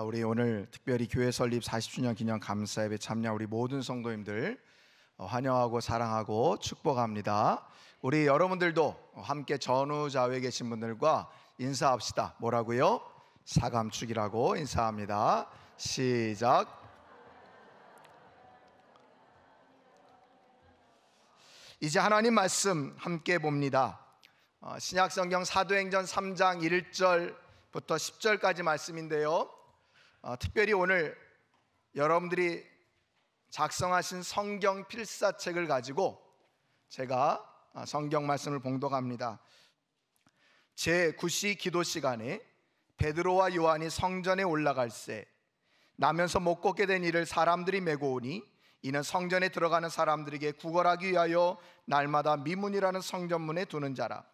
우리 오늘 특별히 교회 설립 40주년 기념 감사 예배 참여 우리 모든 성도님들 환영하고 사랑하고 축복합니다. 우리 여러분들도 함께 전후좌우에 계신 분들과 인사합시다. 뭐라고요? 사감축이라고 인사합니다. 시작. 이제 하나님 말씀 함께 봅니다. 신약성경 사도행전 3장 1절부터 10절까지 말씀인데요, 특별히 오늘 여러분들이 작성하신 성경 필사책을 가지고 제가 성경 말씀을 봉독합니다. 제9시 기도 시간에 베드로와 요한이 성전에 올라갈새 나면서 못 걷게 된 이를 사람들이 메고 오니 이는 성전에 들어가는 사람들에게 구걸하기 위하여 날마다 미문이라는 성전문에 두는 자라.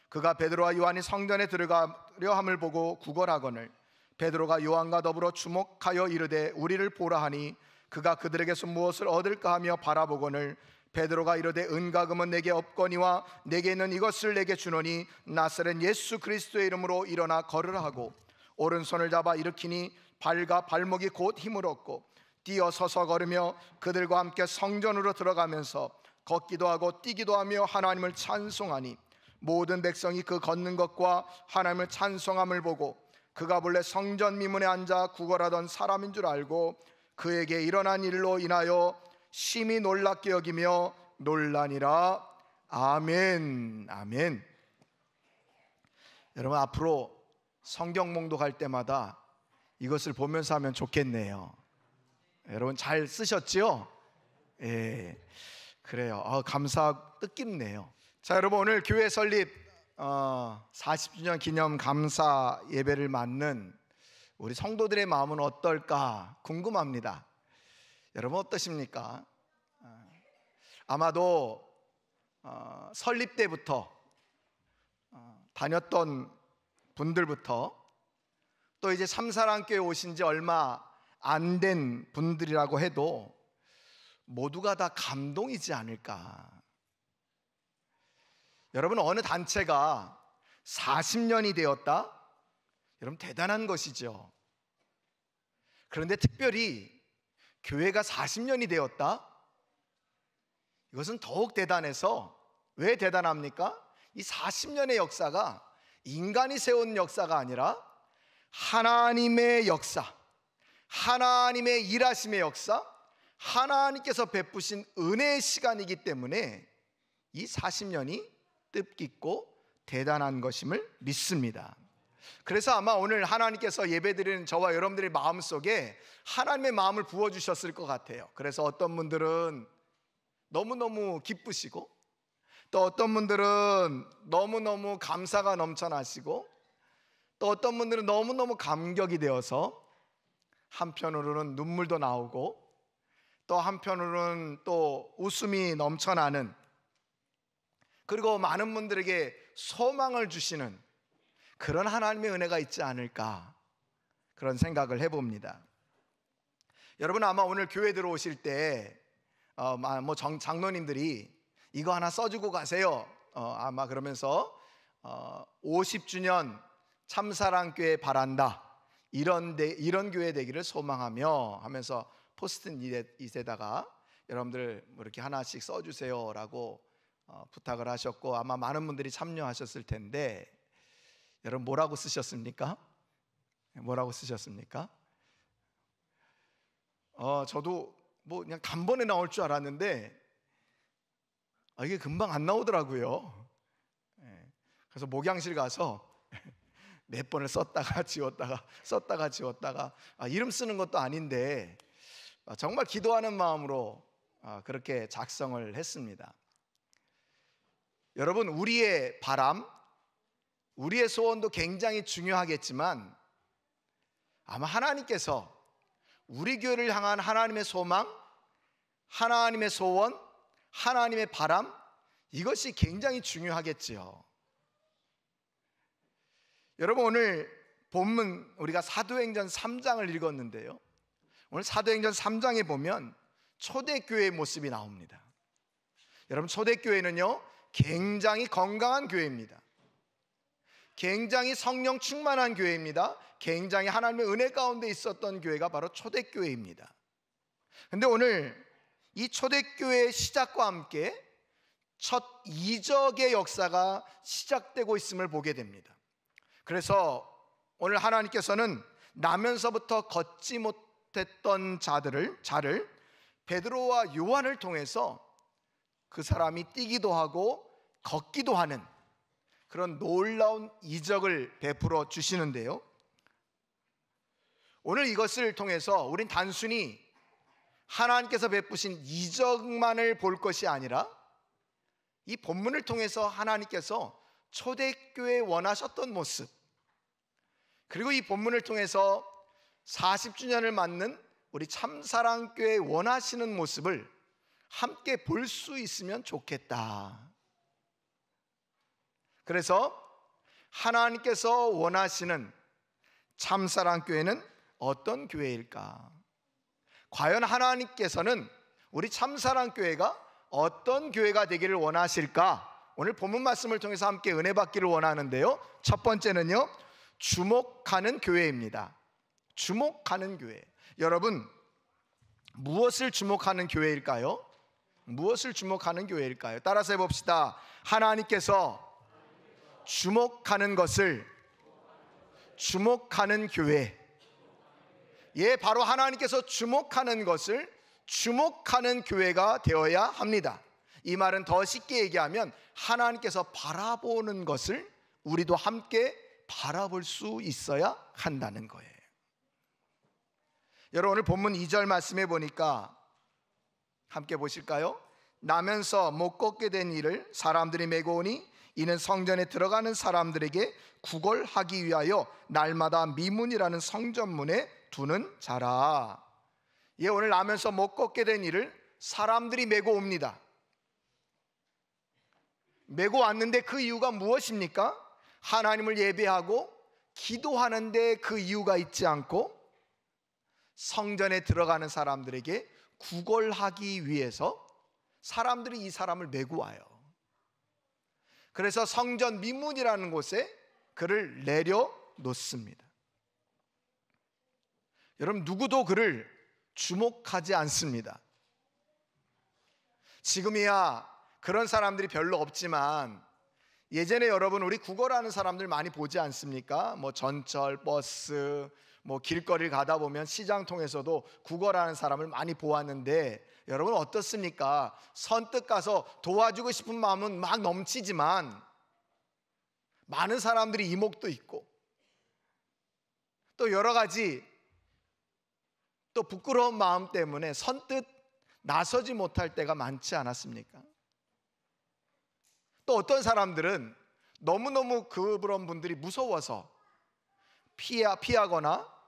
그가 베드로와 요한이 성전에 들어가려 함을 보고 구걸하거늘 베드로가 요한과 더불어 주목하여 이르되 우리를 보라 하니 그가 그들에게서 무엇을 얻을까 하며 바라보거늘 베드로가 이르되 은과 금은 내게 없거니와 내게 있는 이것을 내게 주노니 나사렛 예수 그리스도의 이름으로 일어나 걸으라 하고 오른손을 잡아 일으키니 발과 발목이 곧 힘을 얻고 뛰어 서서 걸으며 그들과 함께 성전으로 들어가면서 걷기도 하고 뛰기도 하며 하나님을 찬송하니 모든 백성이 그 걷는 것과 하나님을 찬송함을 보고 그가 본래 성전 미문에 앉아 구걸하던 사람인 줄 알고 그에게 일어난 일로 인하여 심히 놀랍게 여기며 놀라니라. 아멘. 아멘. 여러분, 앞으로 성경 봉독할 때마다 이것을 보면서 하면 좋겠네요. 여러분 잘 쓰셨죠? 예, 그래요. 감사 뜻깊네요. 자, 여러분, 오늘 교회 설립 40주년 기념 감사 예배를 맞는 우리 성도들의 마음은 어떨까 궁금합니다. 여러분 어떠십니까? 아마도 설립 때부터 다녔던 분들부터 또 이제 참사랑교회 오신 지 얼마 안 된 분들이라고 해도 모두가 다 감동이지 않을까. 여러분, 어느 단체가 40년이 되었다? 여러분 대단한 것이죠. 그런데 특별히 교회가 40년이 되었다? 이것은 더욱 대단해서, 왜 대단합니까? 이 40년의 역사가 인간이 세운 역사가 아니라 하나님의 역사, 하나님의 일하심의 역사, 하나님께서 베푸신 은혜의 시간이기 때문에 이 40년이 뜻깊고 대단한 것임을 믿습니다. 그래서 아마 오늘 하나님께서 예배드리는 저와 여러분들의 마음속에 하나님의 마음을 부어주셨을 것 같아요. 그래서 어떤 분들은 너무너무 기쁘시고 또 어떤 분들은 너무너무 감사가 넘쳐나시고 또 어떤 분들은 너무너무 감격이 되어서 한편으로는 눈물도 나오고 또 한편으로는 또 웃음이 넘쳐나는, 그리고 많은 분들에게 소망을 주시는 그런 하나님의 은혜가 있지 않을까, 그런 생각을 해봅니다. 여러분 아마 오늘 교회 들어오실 때 장로님들이 이거 하나 써주고 가세요, 아마 그러면서 50주년 참사랑교회 바란다, 이런 교회 되기를 소망하며 하면서 포스트잇에다가 여러분들 뭐 이렇게 하나씩 써주세요 라고 부탁을 하셨고, 아마 많은 분들이 참여하셨을 텐데 여러분 뭐라고 쓰셨습니까? 뭐라고 쓰셨습니까? 저도 뭐 그냥 단번에 나올 줄 알았는데 이게 금방 안 나오더라고요. 그래서 목양실 가서 몇 번을 썼다가 지웠다가 이름 쓰는 것도 아닌데 정말 기도하는 마음으로 그렇게 작성을 했습니다. 여러분, 우리의 바람, 우리의 소원도 굉장히 중요하겠지만 아마 하나님께서 우리 교회를 향한 하나님의 소망, 하나님의 소원, 하나님의 바람, 이것이 굉장히 중요하겠지요. 여러분, 오늘 본문 우리가 사도행전 3장을 읽었는데요, 오늘 사도행전 3장에 보면 초대교회의 모습이 나옵니다. 여러분, 초대교회는요 굉장히 건강한 교회입니다. 굉장히 성령 충만한 교회입니다. 굉장히 하나님의 은혜 가운데 있었던 교회가 바로 초대교회입니다. 근데 오늘 이 초대교회의 시작과 함께 첫 이적의 역사가 시작되고 있음을 보게 됩니다. 그래서 오늘 하나님께서는 나면서부터 걷지 못했던 자를 베드로와 요한을 통해서 그 사람이 뛰기도 하고 걷기도 하는 그런 놀라운 이적을 베풀어 주시는데요, 오늘 이것을 통해서 우린 단순히 하나님께서 베푸신 이적만을 볼 것이 아니라 이 본문을 통해서 하나님께서 초대교회에 원하셨던 모습, 그리고 이 본문을 통해서 40주년을 맞는 우리 참사랑교회에 원하시는 모습을 함께 볼 수 있으면 좋겠다. 그래서 하나님께서 원하시는 참사랑교회는 어떤 교회일까? 과연 하나님께서는 우리 참사랑교회가 어떤 교회가 되기를 원하실까? 오늘 본문 말씀을 통해서 함께 은혜 받기를 원하는데요, 첫 번째는요, 주목하는 교회입니다. 주목하는 교회. 여러분, 무엇을 주목하는 교회일까요? 무엇을 주목하는 교회일까요? 따라서 해봅시다. 하나님께서 주목하는 것을 주목하는 교회. 예, 바로 하나님께서 주목하는 것을 주목하는 교회가 되어야 합니다. 이 말은 더 쉽게 얘기하면 하나님께서 바라보는 것을 우리도 함께 바라볼 수 있어야 한다는 거예요. 여러분, 오늘 본문 2절 말씀해 보니까 함께 보실까요? 나면서 못 걷게 된 이를 사람들이 메고 오니 이는 성전에 들어가는 사람들에게 구걸하기 위하여 날마다 미문이라는 성전문에 두는 자라. 예, 오늘 나면서 못 걷게 된 이를 사람들이 메고 옵니다. 메고 왔는데 그 이유가 무엇입니까? 하나님을 예배하고 기도하는데 그 이유가 있지 않고 성전에 들어가는 사람들에게 구걸하기 위해서 사람들이 이 사람을 메고 와요. 그래서 성전 미문이라는 곳에 그를 내려놓습니다. 여러분, 누구도 그를 주목하지 않습니다. 지금이야 그런 사람들이 별로 없지만 예전에 여러분, 우리 구걸하는 사람들 많이 보지 않습니까? 뭐 전철, 버스, 뭐 길거리를 가다 보면 시장 통해서도 구걸하는 사람을 많이 보았는데 여러분 어떻습니까? 선뜻 가서 도와주고 싶은 마음은 막 넘치지만 많은 사람들이 이목도 있고 또 여러 가지 또 부끄러운 마음 때문에 선뜻 나서지 못할 때가 많지 않았습니까? 또 어떤 사람들은 너무너무 그런 분들이 무서워서 피하거나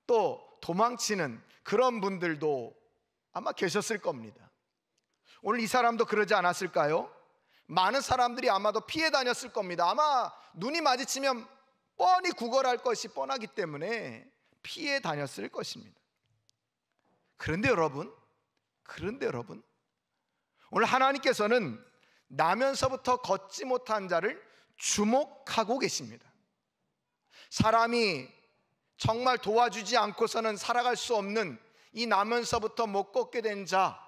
또 도망치는 그런 분들도 아마 계셨을 겁니다. 오늘 이 사람도 그러지 않았을까요? 많은 사람들이 아마도 피해 다녔을 겁니다. 아마 눈이 마주치면 뻔히 구걸할 것이 뻔하기 때문에 피해 다녔을 것입니다. 그런데 여러분, 오늘 하나님께서는 나면서부터 걷지 못한 자를 주목하고 계십니다. 사람이 정말 도와주지 않고서는 살아갈 수 없는 이 나면서부터 못 걷게 된 자,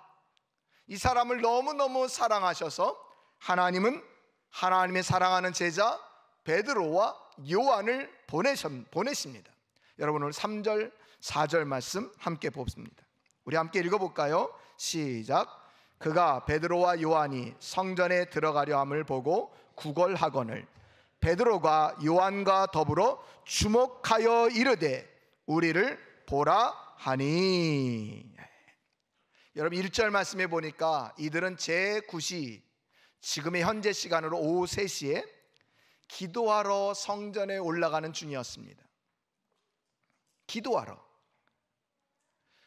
이 사람을 너무너무 사랑하셔서 하나님은 하나님의 사랑하는 제자 베드로와 요한을 보내십니다. 여러분, 오늘 3절 4절 말씀 함께 보습니다. 우리 함께 읽어볼까요? 시작. 그가 베드로와 요한이 성전에 들어가려 함을 보고 구걸하거늘 베드로가 요한과 더불어 주목하여 이르되 우리를 보라 하니. 여러분, 1절 말씀에 보니까 이들은 제9시 지금의 현재 시간으로 오후 3시에 기도하러 성전에 올라가는 중이었습니다. 기도하러.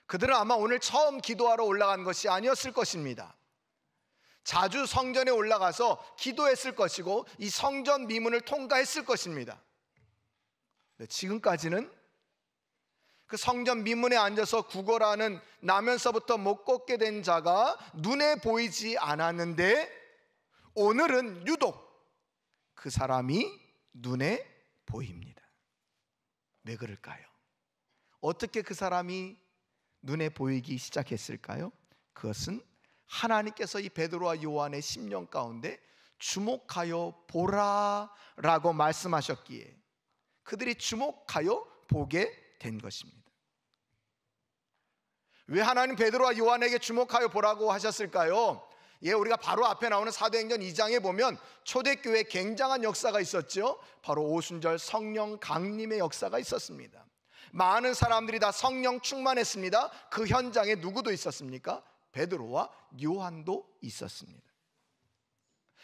그들은 아마 오늘 처음 기도하러 올라간 것이 아니었을 것입니다. 자주 성전에 올라가서 기도했을 것이고 이 성전 미문을 통과했을 것입니다. 지금까지는 그 성전 미문에 앉아서 구걸하는 나면서부터 못 걷게 된 자가 눈에 보이지 않았는데 오늘은 유독 그 사람이 눈에 보입니다. 왜 그럴까요? 어떻게 그 사람이 눈에 보이기 시작했을까요? 그것은 하나님께서 이 베드로와 요한의 심령 가운데 주목하여 보라라고 말씀하셨기에 그들이 주목하여 보게 된 것입니다. 왜 하나님 베드로와 요한에게 주목하여 보라고 하셨을까요? 우리가 바로 앞에 나오는 사도행전 2장에 보면 초대교회에 굉장한 역사가 있었죠. 바로 오순절 성령 강림의 역사가 있었습니다. 많은 사람들이 다 성령 충만했습니다. 그 현장에 누구도 있었습니까? 베드로와 요한도 있었습니다.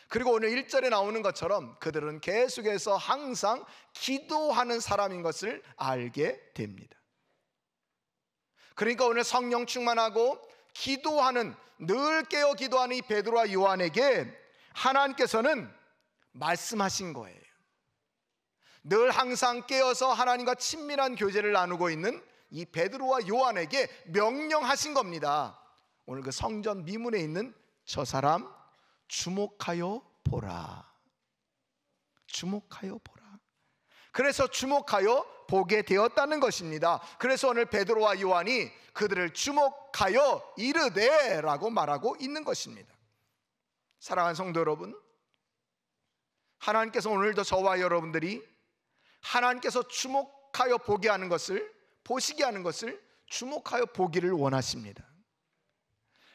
그리고 오늘 1절에 나오는 것처럼 그들은 계속해서 항상 기도하는 사람인 것을 알게 됩니다. 그러니까 오늘 성령 충만하고 기도하는, 늘 깨어 기도하는 이 베드로와 요한에게 하나님께서는 말씀하신 거예요. 늘 항상 깨어서 하나님과 친밀한 교제를 나누고 있는 이 베드로와 요한에게 명령하신 겁니다. 오늘 그 성전 미문에 있는 저 사람 주목하여 보라. 주목하여 보라. 그래서 주목하여 보게 되었다는 것입니다. 그래서 오늘 베드로와 요한이 그들을 주목하여 이르되 라고 말하고 있는 것입니다. 사랑하는 성도 여러분, 하나님께서 오늘도 저와 여러분들이 하나님께서 주목하여 보게 하는 것을, 보시게 하는 것을 주목하여 보기를 원하십니다.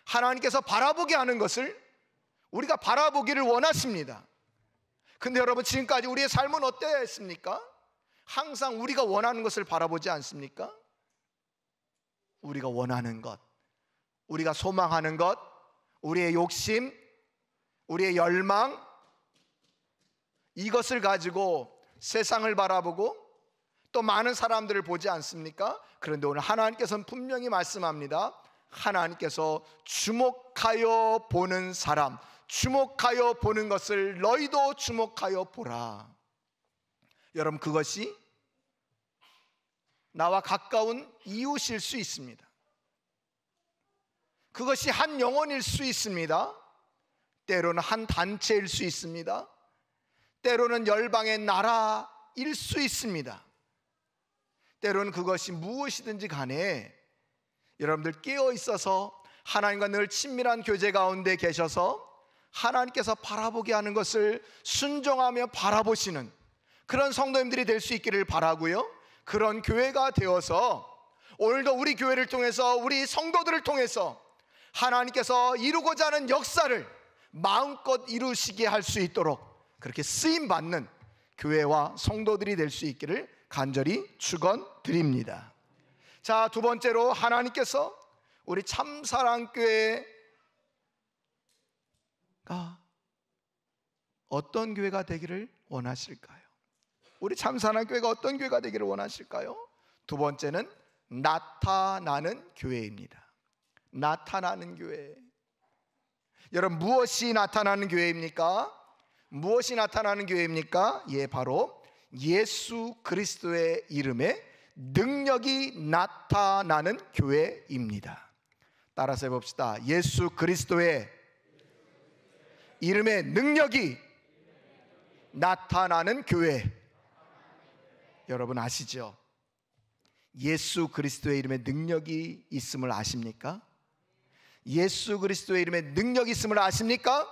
하나님께서 바라보게 하는 것을 우리가 바라보기를 원하십니다. 근데 여러분, 지금까지 우리의 삶은 어땠습니까? 항상 우리가 원하는 것을 바라보지 않습니까? 우리가 원하는 것, 우리가 소망하는 것, 우리의 욕심, 우리의 열망, 이것을 가지고 세상을 바라보고 또 많은 사람들을 보지 않습니까? 그런데 오늘 하나님께서는 분명히 말씀합니다. 하나님께서 주목하여 보는 사람, 주목하여 보는 것을 너희도 주목하여 보라. 여러분, 그것이 나와 가까운 이웃일 수 있습니다. 그것이 한 영혼일 수 있습니다. 때로는 한 단체일 수 있습니다. 때로는 열방의 나라일 수 있습니다. 때로는 그것이 무엇이든지 간에 여러분들 깨어 있어서 하나님과 늘 친밀한 교제 가운데 계셔서 하나님께서 바라보게 하는 것을 순종하며 바라보시는 그런 성도님들이 될 수 있기를 바라고요. 그런 교회가 되어서 오늘도 우리 교회를 통해서, 우리 성도들을 통해서 하나님께서 이루고자 하는 역사를 마음껏 이루시게 할 수 있도록 그렇게 쓰임받는 교회와 성도들이 될 수 있기를 간절히 축원드립니다. 자, 두 번째로 하나님께서 우리 참사랑교회가 어떤 교회가 되기를 원하실까요? 우리 참사랑교회가 어떤 교회가 되기를 원하실까요? 두 번째는 나타나는 교회입니다. 나타나는 교회. 여러분, 무엇이 나타나는 교회입니까? 무엇이 나타나는 교회입니까? 바로 예수 그리스도의 이름에 능력이 나타나는 교회입니다. 따라서 해봅시다. 예수 그리스도의 이름에 능력이 나타나는 교회. 여러분 아시죠? 예수 그리스도의 이름에 능력이 있음을 아십니까? 예수 그리스도의 이름에 능력이 있음을 아십니까?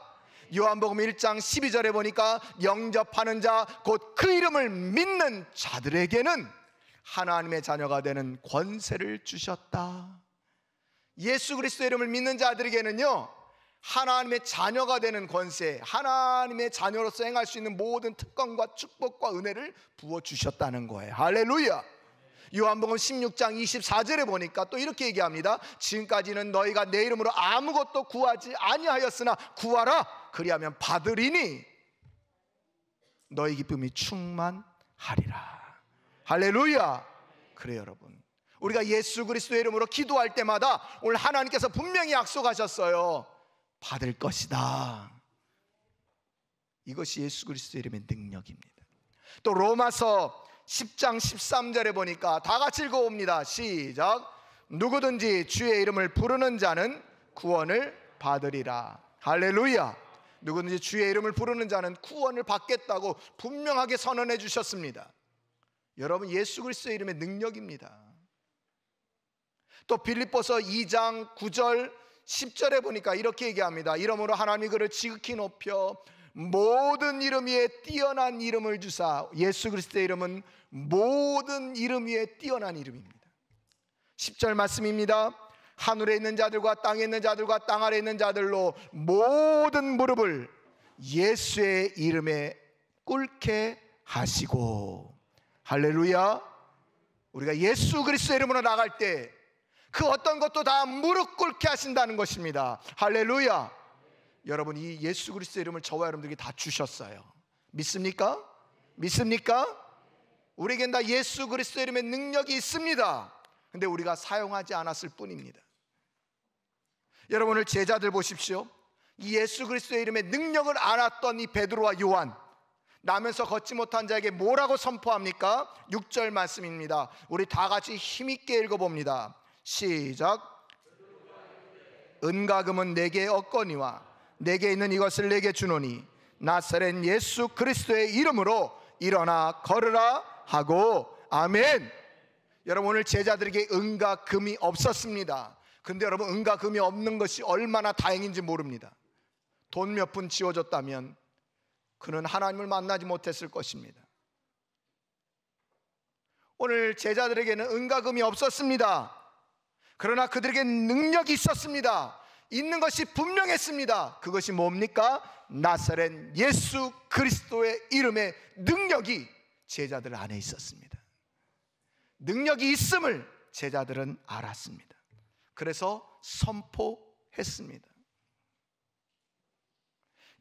요한복음 1장 12절에 보니까 영접하는 자 곧 그 이름을 믿는 자들에게는 하나님의 자녀가 되는 권세를 주셨다. 예수 그리스도의 이름을 믿는 자들에게는요, 하나님의 자녀가 되는 권세, 하나님의 자녀로서 행할 수 있는 모든 특권과 축복과 은혜를 부어주셨다는 거예요. 할렐루야. 요한복음 16장 24절에 보니까 또 이렇게 얘기합니다. 지금까지는 너희가 내 이름으로 아무것도 구하지 아니하였으나 구하라, 그리하면 받으리니 너희 기쁨이 충만하리라. 할렐루야. 그래요 여러분, 우리가 예수 그리스도의 이름으로 기도할 때마다 오늘 하나님께서 분명히 약속하셨어요. 받을 것이다. 이것이 예수 그리스도의 이름의 능력입니다. 또 로마서 10장 13절에 보니까 다 같이 읽어봅니다. 시작. 누구든지 주의 이름을 부르는 자는 구원을 받으리라. 할렐루야. 누구든지 주의 이름을 부르는 자는 구원을 받겠다고 분명하게 선언해 주셨습니다. 여러분, 예수 그리스도의 이름의 능력입니다. 또 빌립보서 2장 9절 10절에 보니까 이렇게 얘기합니다. 이러므로 하나님이 그를 지극히 높여 모든 이름 위에 뛰어난 이름을 주사. 예수 그리스도의 이름은 모든 이름 위에 뛰어난 이름입니다. 10절 말씀입니다. 하늘에 있는 자들과 땅에 있는 자들과 땅 아래에 있는 자들로 모든 무릎을 예수의 이름에 꿇게 하시고. 할렐루야. 우리가 예수 그리스도의 이름으로 나갈 때 그 어떤 것도 다 무릎 꿇게 하신다는 것입니다. 할렐루야. 여러분, 이 예수 그리스도의 이름을 저와 여러분들에게 다 주셨어요. 믿습니까? 믿습니까? 우리에겐 다 예수 그리스도의 이름의 능력이 있습니다. 근데 우리가 사용하지 않았을 뿐입니다. 여러분, 오늘 제자들 보십시오. 이 예수 그리스도의 이름의 능력을 알았던 이 베드로와 요한, 나면서 걷지 못한 자에게 뭐라고 선포합니까? 6절 말씀입니다. 우리 다 같이 힘있게 읽어봅니다. 시작. 은과 금은 내게 없거니와 내게 있는 이것을 내게 주노니 나사렛 예수 그리스도의 이름으로 일어나 걸으라 하고. 아멘. 여러분, 오늘 제자들에게 은과 금이 없었습니다. 근데 여러분, 은과 금이 없는 것이 얼마나 다행인지 모릅니다. 돈 몇 푼 지워줬다면 그는 하나님을 만나지 못했을 것입니다. 오늘 제자들에게는 은과 금이 없었습니다. 그러나 그들에게 능력이 있었습니다. 있는 것이 분명했습니다. 그것이 뭡니까? 나사렛 예수 그리스도의 이름의 능력이 제자들 안에 있었습니다. 능력이 있음을 제자들은 알았습니다. 그래서 선포했습니다.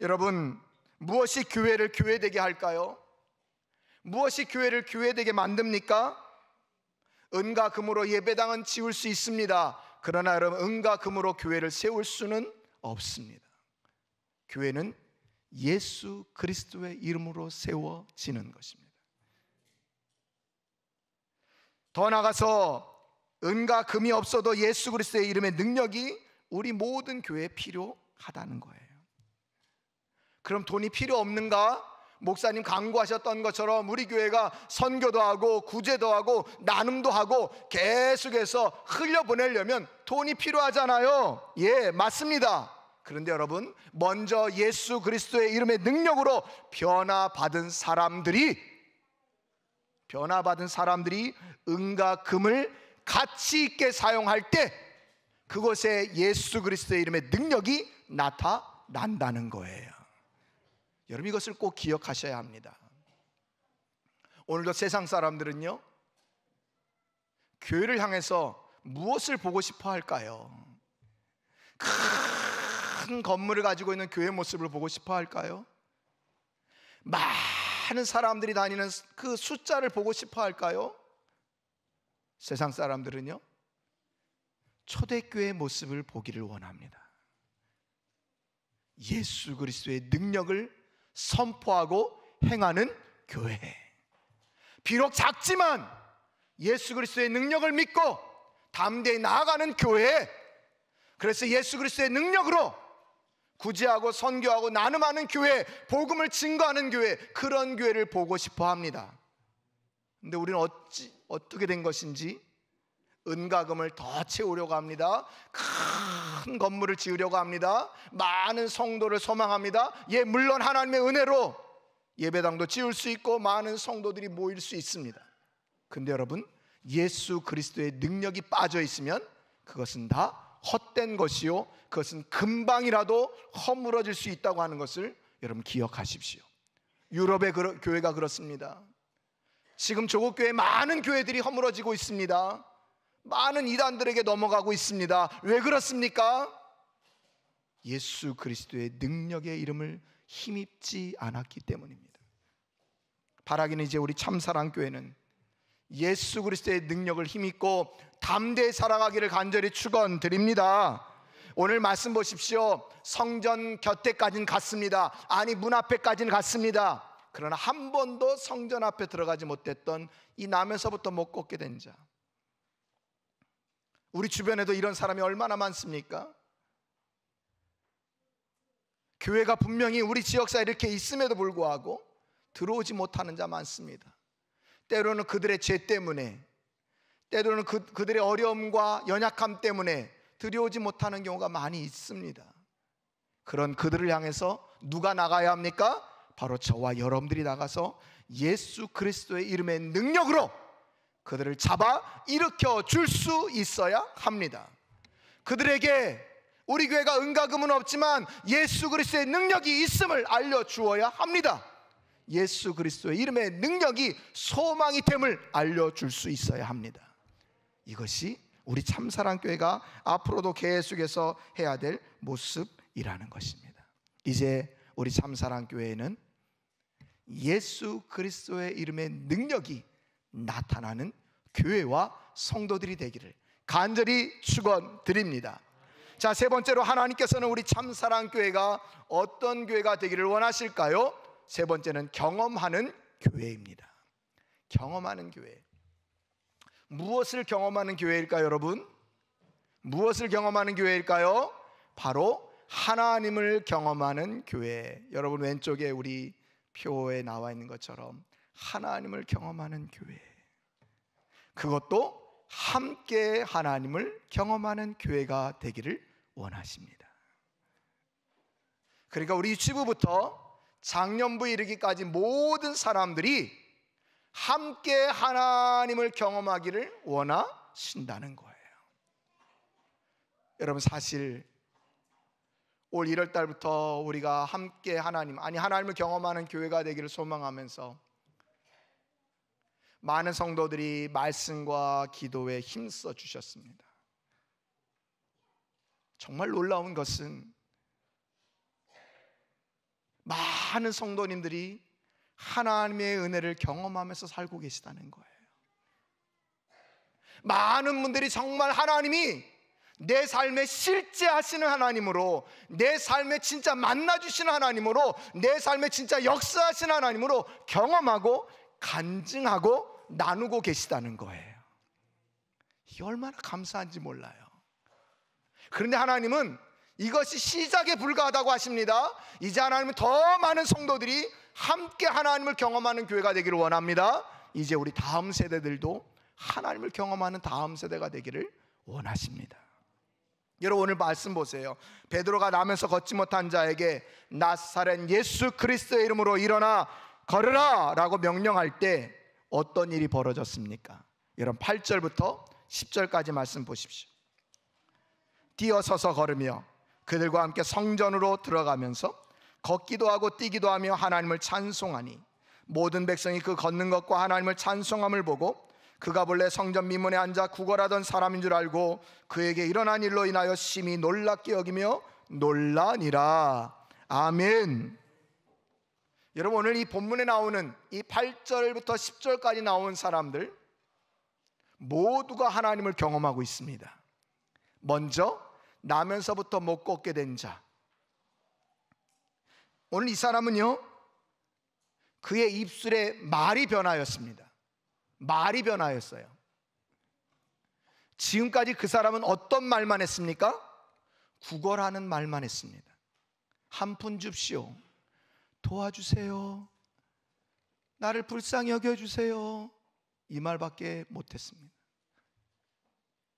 여러분, 무엇이 교회를 교회되게 할까요? 무엇이 교회를 교회되게 만듭니까? 은과 금으로 예배당은 지을 수 있습니다. 그러나 여러분, 은과 금으로 교회를 세울 수는 없습니다. 교회는 예수 그리스도의 이름으로 세워지는 것입니다. 더 나아가서 은과 금이 없어도 예수 그리스도의 이름의 능력이 우리 모든 교회에 필요하다는 거예요. 그럼 돈이 필요 없는가? 목사님 강구하셨던 것처럼 우리 교회가 선교도 하고 구제도 하고 나눔도 하고 계속해서 흘려보내려면 돈이 필요하잖아요. 예, 맞습니다. 그런데 여러분, 먼저 예수 그리스도의 이름의 능력으로 변화받은 사람들이 은과 금을 가치 있게 사용할 때 그곳에 예수 그리스도의 이름의 능력이 나타난다는 거예요. 여러분, 이것을 꼭 기억하셔야 합니다. 오늘도 세상 사람들은요, 교회를 향해서 무엇을 보고 싶어 할까요? 큰 건물을 가지고 있는 교회 모습을 보고 싶어 할까요? 많은 사람들이 다니는 그 숫자를 보고 싶어 할까요? 세상 사람들은요, 초대교회의 모습을 보기를 원합니다. 예수 그리스도의 능력을 선포하고 행하는 교회. 비록 작지만 예수 그리스도의 능력을 믿고 담대히 나아가는 교회. 그래서 예수 그리스도의 능력으로 구제하고 선교하고 나눔하는 교회, 복음을 증거하는 교회, 그런 교회를 보고 싶어 합니다. 근데 우리는 어떻게 된 것인지 은과 금을 더 채우려고 합니다. 큰 건물을 지으려고 합니다. 많은 성도를 소망합니다. 예, 물론 하나님의 은혜로 예배당도 지을 수 있고 많은 성도들이 모일 수 있습니다. 근데 여러분, 예수 그리스도의 능력이 빠져 있으면 그것은 다 헛된 것이요, 그것은 금방이라도 허물어질 수 있다고 하는 것을 여러분 기억하십시오. 유럽의 교회가 그렇습니다. 지금 조국 교회 많은 교회들이 허물어지고 있습니다. 많은 이단들에게 넘어가고 있습니다. 왜 그렇습니까? 예수 그리스도의 능력의 이름을 힘입지 않았기 때문입니다. 바라기는 이제 우리 참사랑교회는 예수 그리스도의 능력을 힘입고 담대히 살아가기를 간절히 축원드립니다. 오늘 말씀 보십시오. 성전 곁에까지는 갔습니다. 아니, 문 앞에까지는 갔습니다. 그러나 한 번도 성전 앞에 들어가지 못했던 이 나면서부터 못 걷게 된 자, 우리 주변에도 이런 사람이 얼마나 많습니까? 교회가 분명히 우리 지역사에 이렇게 있음에도 불구하고 들어오지 못하는 자 많습니다. 때로는 그들의 죄 때문에, 때로는 그들의 어려움과 연약함 때문에 들어오지 못하는 경우가 많이 있습니다. 그런 그들을 향해서 누가 나가야 합니까? 바로 저와 여러분들이 나가서 예수 그리스도의 이름의 능력으로 그들을 잡아 일으켜 줄 수 있어야 합니다. 그들에게 우리 교회가 은가금은 없지만 예수 그리스도의 능력이 있음을 알려주어야 합니다. 예수 그리스도의 이름의 능력이 소망이 됨을 알려줄 수 있어야 합니다. 이것이 우리 참사랑교회가 앞으로도 계속해서 해야 될 모습이라는 것입니다. 이제 우리 참사랑교회는 예수 그리스도의 이름의 능력이 나타나는 교회와 성도들이 되기를 간절히 축원드립니다. 자, 세 번째로 하나님께서는 우리 참사랑교회가 어떤 교회가 되기를 원하실까요? 세 번째는 경험하는 교회입니다. 경험하는 교회. 무엇을 경험하는 교회일까요, 여러분? 무엇을 경험하는 교회일까요? 바로 하나님을 경험하는 교회. 여러분 왼쪽에 우리 표에 나와 있는 것처럼 하나님을 경험하는 교회. 그것도 함께 하나님을 경험하는 교회가 되기를 원하십니다. 그러니까 우리 유치부부터 장년부에 이르기까지 모든 사람들이 함께 하나님을 경험하기를 원하신다는 거예요. 여러분 사실 올 1월 달부터 우리가 함께 하나님을 경험하는 교회가 되기를 소망하면서 많은 성도들이 말씀과 기도에 힘써 주셨습니다. 정말 놀라운 것은 많은 성도님들이 하나님의 은혜를 경험하면서 살고 계시다는 거예요. 많은 분들이 정말 하나님이 내 삶에 실제하시는 하나님으로, 내 삶에 진짜 만나주시는 하나님으로, 내 삶에 진짜 역사하시는 하나님으로 경험하고 간증하고 나누고 계시다는 거예요. 이게 얼마나 감사한지 몰라요. 그런데 하나님은 이것이 시작에 불과하다고 하십니다. 이제 하나님은 더 많은 성도들이 함께 하나님을 경험하는 교회가 되기를 원합니다. 이제 우리 다음 세대들도 하나님을 경험하는 다음 세대가 되기를 원하십니다. 여러분 오늘 말씀 보세요. 베드로가 나면서 걷지 못한 자에게 나사렛 예수 그리스도의 이름으로 일어나 걸으라 라고 명령할 때 어떤 일이 벌어졌습니까? 여러분 8절부터 10절까지 말씀 보십시오. 뛰어서서 걸으며 그들과 함께 성전으로 들어가면서 걷기도 하고 뛰기도 하며 하나님을 찬송하니 모든 백성이 그 걷는 것과 하나님을 찬송함을 보고 그가 본래 성전 미문에 앉아 구걸하던 사람인 줄 알고 그에게 일어난 일로 인하여 심히 놀랍게 여기며 놀라니라. 아멘. 여러분 오늘 이 본문에 나오는 이 8절부터 10절까지 나온 사람들 모두가 하나님을 경험하고 있습니다. 먼저 나면서부터 못 걷게 된 자. 오늘 이 사람은요 그의 입술에 말이 변하였습니다. 말이 변하였어요. 지금까지 그 사람은 어떤 말만 했습니까? 구걸하는 말만 했습니다. 한 푼 줍시오, 도와주세요, 나를 불쌍히 여겨주세요, 이 말밖에 못했습니다.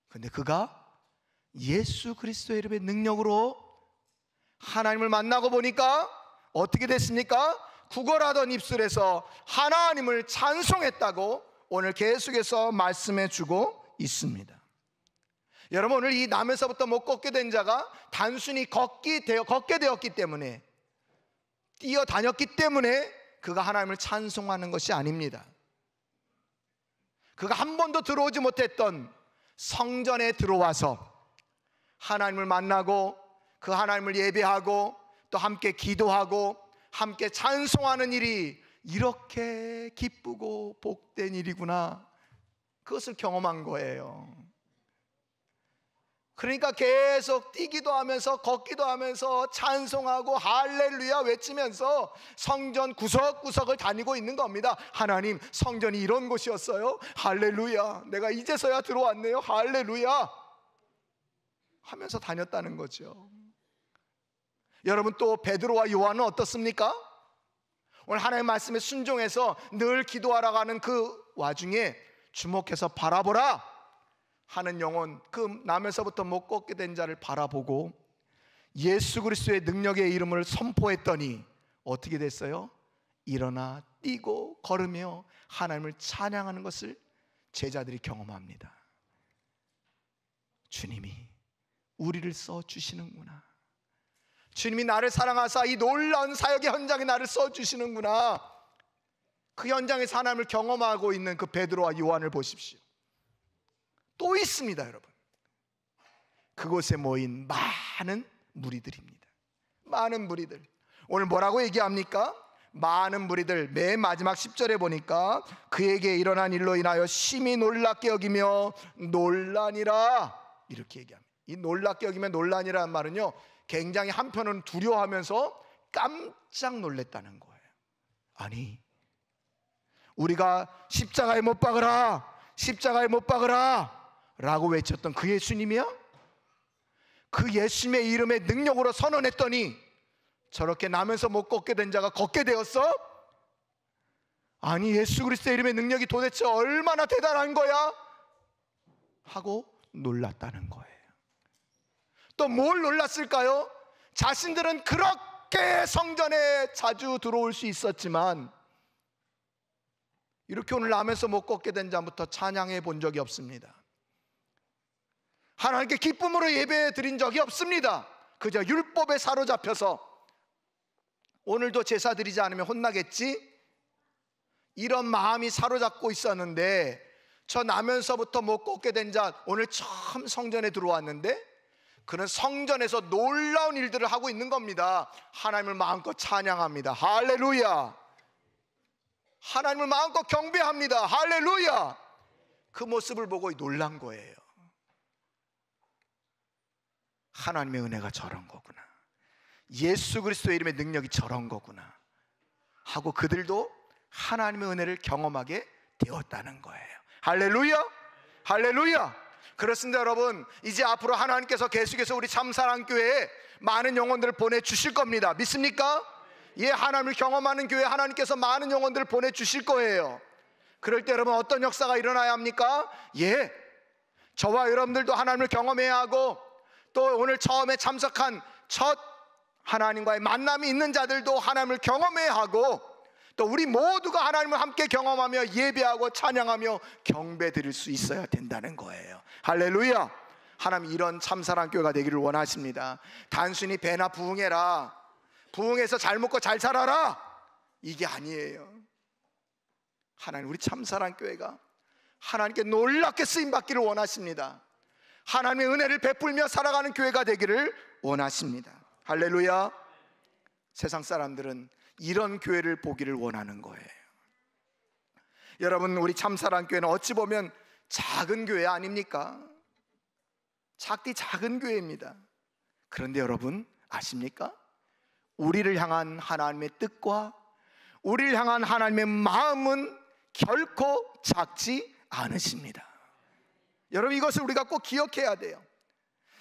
그런데 그가 예수 그리스도의 이름의 능력으로 하나님을 만나고 보니까 어떻게 됐습니까? 구걸하던 입술에서 하나님을 찬송했다고 오늘 계속해서 말씀해 주고 있습니다. 여러분 오늘 이 남에서부터 못 걷게 된 자가 단순히 걷게 되었기 때문에, 뛰어다녔기 때문에 그가 하나님을 찬송하는 것이 아닙니다. 그가 한 번도 들어오지 못했던 성전에 들어와서 하나님을 만나고 그 하나님을 예배하고 또 함께 기도하고 함께 찬송하는 일이 이렇게 기쁘고 복된 일이구나, 그것을 경험한 거예요. 그러니까 계속 뛰기도 하면서 걷기도 하면서 찬송하고 할렐루야 외치면서 성전 구석구석을 다니고 있는 겁니다. 하나님, 성전이 이런 곳이었어요. 할렐루야, 내가 이제서야 들어왔네요. 할렐루야 하면서 다녔다는 거죠. 여러분, 또 베드로와 요한은 어떻습니까? 오늘 하나님의 말씀에 순종해서 늘 기도하러 가는 그 와중에 주목해서 바라보라 하는 영혼, 그 나면서부터 못 걷게 된 자를 바라보고 예수 그리스도의 능력의 이름을 선포했더니 어떻게 됐어요? 일어나 뛰고 걸으며 하나님을 찬양하는 것을 제자들이 경험합니다. 주님이 우리를 써주시는구나. 주님이 나를 사랑하사 이 놀라운 사역의 현장에 나를 써주시는구나. 그 현장에서 하나님을 경험하고 있는 그 베드로와 요한을 보십시오. 또 있습니다, 여러분. 그곳에 모인 많은 무리들입니다. 많은 무리들. 오늘 뭐라고 얘기합니까? 많은 무리들. 맨 마지막 10절에 보니까 그에게 일어난 일로 인하여 심히 놀랍게 여기며 놀라니라, 이렇게 얘기합니다. 이 놀랍게 여기며 놀라니라는 말은요, 굉장히 한편은 두려워하면서 깜짝 놀랐다는 거예요. 아니, 우리가 십자가에 못 박으라, 십자가에 못 박으라 라고 외쳤던 그 예수님이야? 그 예수님의 이름의 능력으로 선언했더니 저렇게 나면서 못 걷게 된 자가 걷게 되었어? 아니, 예수 그리스도의 이름의 능력이 도대체 얼마나 대단한 거야? 하고 놀랐다는 거예요. 또 뭘 놀랐을까요? 자신들은 그렇게 성전에 자주 들어올 수 있었지만 이렇게 오늘 나면서 못 걷게 된 자부터 찬양해 본 적이 없습니다. 하나님께 기쁨으로 예배 드린 적이 없습니다. 그저 율법에 사로잡혀서 오늘도 제사 드리지 않으면 혼나겠지? 이런 마음이 사로잡고 있었는데, 저 나면서부터 못 걷게 된 자 오늘 처음 성전에 들어왔는데 그는 성전에서 놀라운 일들을 하고 있는 겁니다. 하나님을 마음껏 찬양합니다. 할렐루야. 하나님을 마음껏 경배합니다. 할렐루야. 그 모습을 보고 놀란 거예요. 하나님의 은혜가 저런 거구나, 예수 그리스도의 이름의 능력이 저런 거구나 하고 그들도 하나님의 은혜를 경험하게 되었다는 거예요. 할렐루야. 할렐루야. 그렇습니다, 여러분. 이제 앞으로 하나님께서 계속해서 우리 참사랑교회에 많은 영혼들을 보내주실 겁니다. 믿습니까? 예, 하나님을 경험하는 교회 하나님께서 많은 영혼들을 보내주실 거예요. 그럴 때 여러분 어떤 역사가 일어나야 합니까? 예, 저와 여러분들도 하나님을 경험해야 하고, 또 오늘 처음에 참석한 첫 하나님과의 만남이 있는 자들도 하나님을 경험해야 하고, 또 우리 모두가 하나님을 함께 경험하며 예배하고 찬양하며 경배 드릴 수 있어야 된다는 거예요. 할렐루야. 하나님 이런 참사랑교회가 되기를 원하십니다. 단순히 배나 부흥해라, 부흥해서 잘 먹고 잘 살아라, 이게 아니에요. 하나님, 우리 참사랑교회가 하나님께 놀랍게 쓰임받기를 원하십니다. 하나님의 은혜를 베풀며 살아가는 교회가 되기를 원하십니다. 할렐루야. 세상 사람들은 이런 교회를 보기를 원하는 거예요. 여러분, 우리 참사랑교회는 어찌 보면 작은 교회 아닙니까? 작디 작은 교회입니다. 그런데 여러분 아십니까? 우리를 향한 하나님의 뜻과 우리를 향한 하나님의 마음은 결코 작지 않으십니다. 여러분, 이것을 우리가 꼭 기억해야 돼요.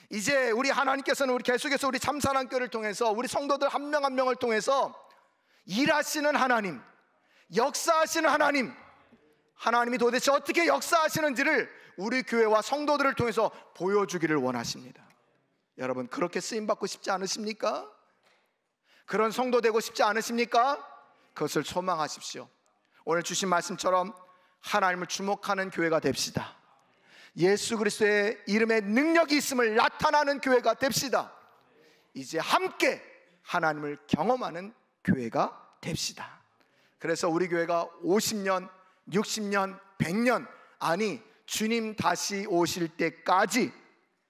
이제 우리 하나님께서는 우리 계속해서 우리 참사랑교회를 통해서 우리 성도들 한 명 한 명을 통해서 일하시는 하나님, 역사하시는 하나님, 하나님이 도대체 어떻게 역사하시는지를 우리 교회와 성도들을 통해서 보여주기를 원하십니다. 여러분, 그렇게 쓰임받고 싶지 않으십니까? 그런 성도 되고 싶지 않으십니까? 그것을 소망하십시오. 오늘 주신 말씀처럼 하나님을 주목하는 교회가 됩시다. 예수 그리스도의 이름에 능력이 있음을 나타나는 교회가 됩시다. 이제 함께 하나님을 경험하는 교회가 됩시다. 그래서 우리 교회가 50년, 60년, 100년, 아니 주님 다시 오실 때까지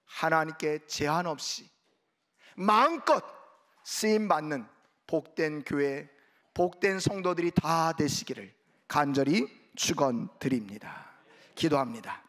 하나님께 제한 없이 마음껏 쓰임받는 복된 교회, 복된 성도들이 다 되시기를 간절히 축원드립니다. 기도합니다.